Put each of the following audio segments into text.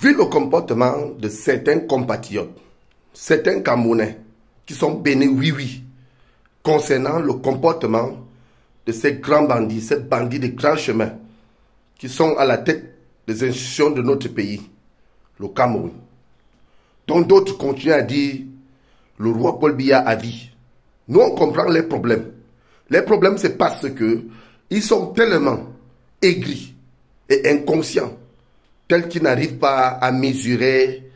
Vu le comportement de certains compatriotes, certains Camerounais qui sont bénis oui concernant le comportement de ces grands bandits, ces bandits de grands chemins qui sont à la tête des institutions de notre pays, le Cameroun, dont d'autres continuent à dire le roi Paul Biya a vie. Nous, on comprend les problèmes. Les problèmes, c'est parce que ils sont tellement aigris et inconscients, tels qu'ils n'arrivent pas à mesurer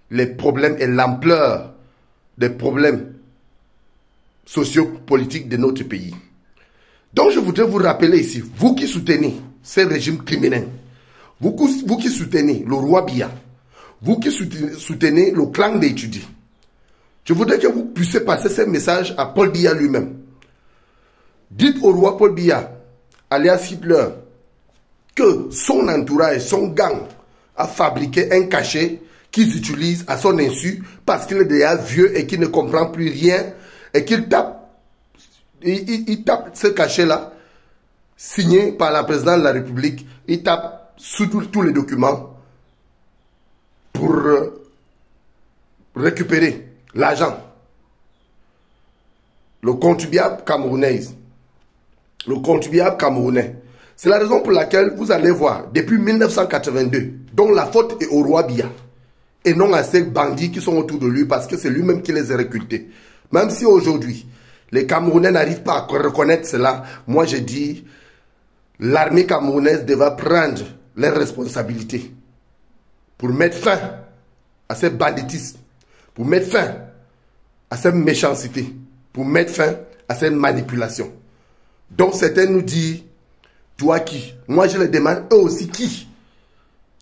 les problèmes et l'ampleur des problèmes sociopolitiques de notre pays. Donc, je voudrais vous rappeler ici, vous qui soutenez ces régimes criminels, vous qui soutenez le roi Biya, vous qui soutenez le clan d'Étudie, je voudrais que vous puissiez passer ces messages à Paul Biya lui-même. Dites au roi Paul Biya, alias Hitler, que son entourage, son gang, a fabriqué un cachet qu'ils utilisent à son insu parce qu'il est déjà vieux et qu'il ne comprend plus rien et qu'il tape, il tape ce cachet-là, signé par la présidente de la République, il tape sous tous les documents pour récupérer l'argent. Le contribuable camerounais. Le contribuable camerounais. C'est la raison pour laquelle vous allez voir, depuis 1982, dont la faute est au roi Biya, et non à ces bandits qui sont autour de lui, parce que c'est lui-même qui les a recrutés. Même si aujourd'hui, les Camerounais n'arrivent pas à reconnaître cela, moi je dis, l'armée camerounaise devra prendre les responsabilités pour mettre fin à ces banditismes, pour mettre fin à cette méchanceté, pour mettre fin à cette manipulation. Donc certains nous disent, toi qui? Moi je les demande, eux aussi qui?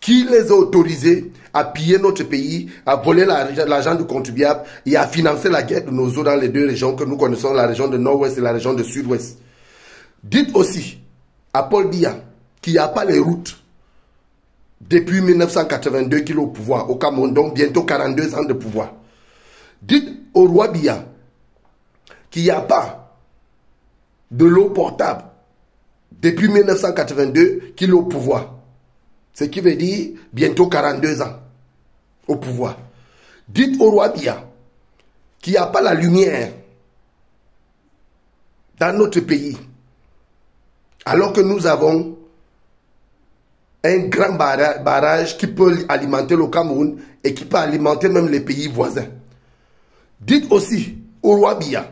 Qui les a autorisés à piller notre pays, à voler l'argent du contribuable et à financer la guerre de nos eaux dans les deux régions que nous connaissons, la région de Nord-Ouest et la région de Sud-Ouest? Dites aussi à Paul Biya qu'il n'y a pas les routes depuis 1982 qu'il est au pouvoir au Cameroun, donc bientôt 42 ans de pouvoir. Dites au roi Biya qu'il n'y a pas de l'eau portable depuis 1982 qu'il est au pouvoir. Ce qui veut dire bientôt 42 ans au pouvoir. Dites au roi Biya qu'il n'y a pas la lumière dans notre pays, alors que nous avons un grand barrage qui peut alimenter le Cameroun et qui peut alimenter même les pays voisins. Dites aussi au roi Biya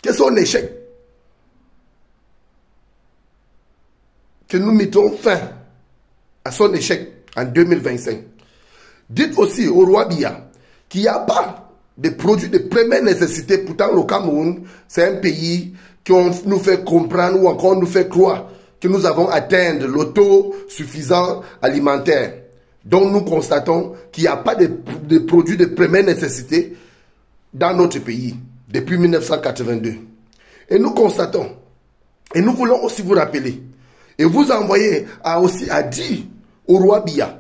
que son échec, que nous mettons fin à son échec en 2025. Dites aussi au roi Biya qu'il n'y a pas de produits de première nécessité. Pourtant, le Cameroun, c'est un pays qui nous fait comprendre ou encore nous fait croire que nous avons atteint l'autosuffisance alimentaire. Donc, nous constatons qu'il n'y a pas de produits de première nécessité dans notre pays depuis 1982. Et nous constatons, et nous voulons aussi vous rappeler, et vous envoyer aussi à dire au roi Biya,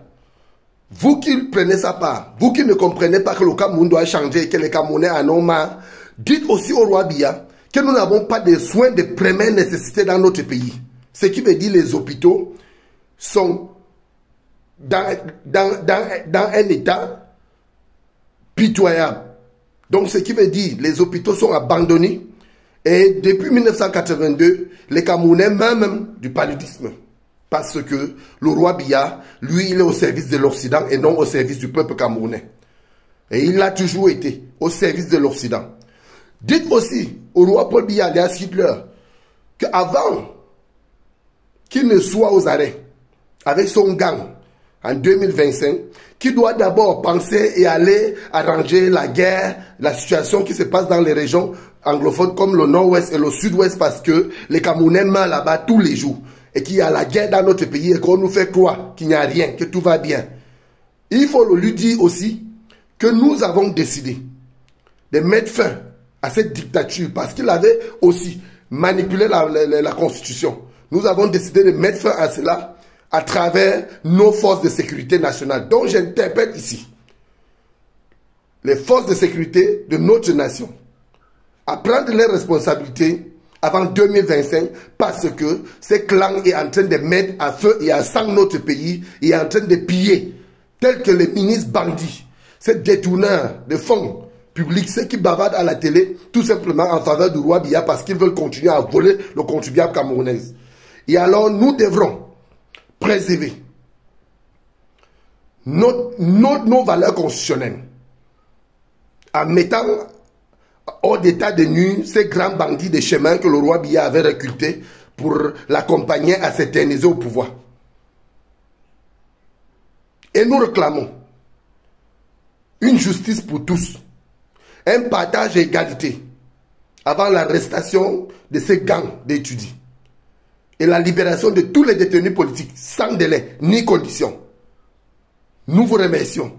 vous qui prenez sa part, vous qui ne comprenez pas que le Cameroun doit changer et que les Camerounais en ont marre, dites aussi au roi Biya que nous n'avons pas de soins de première nécessité dans notre pays. Ce qui veut dire que les hôpitaux sont dans un état pitoyable. Donc ce qui veut dire que les hôpitaux sont abandonnés. Et depuis 1982, les Camerounais même du paludisme. Parce que le roi Biya, lui, il est au service de l'Occident et non au service du peuple camerounais. Et il a toujours été au service de l'Occident. Dites aussi au roi Paul Biya, alias Hitler, qu'avant qu'il ne soit aux arrêts avec son gang en 2025, qu'il doit d'abord penser et aller arranger la guerre, la situation qui se passe dans les régions anglophones comme le Nord-Ouest et le Sud-Ouest, parce que les Camerounais meurent là-bas tous les jours et qu'il y a la guerre dans notre pays et qu'on nous fait croire qu'il n'y a rien, que tout va bien. Il faut lui dire aussi que nous avons décidé de mettre fin à cette dictature parce qu'il avait aussi manipulé la Constitution. Nous avons décidé de mettre fin à cela à travers nos forces de sécurité nationales. Donc j'interpelle ici les forces de sécurité de notre nation à prendre les responsabilités avant 2025 parce que ce clan est en train de mettre à feu et à sang notre pays et est en train de piller tels que les ministres bandits, ces détourneurs de fonds publics, ceux qui bavardent à la télé, tout simplement en faveur du roi Biya parce qu'ils veulent continuer à voler le contribuable camerounais. Et alors, nous devrons préserver nos valeurs constitutionnelles en mettant hors d'état de nuire ces grands bandits de chemin que le roi Biya avait recrutés pour l'accompagner à s'éterniser au pouvoir. Et nous réclamons une justice pour tous, un partage et égalité avant l'arrestation de ces gangs d'étudiants et la libération de tous les détenus politiques sans délai ni condition. Nous vous remercions.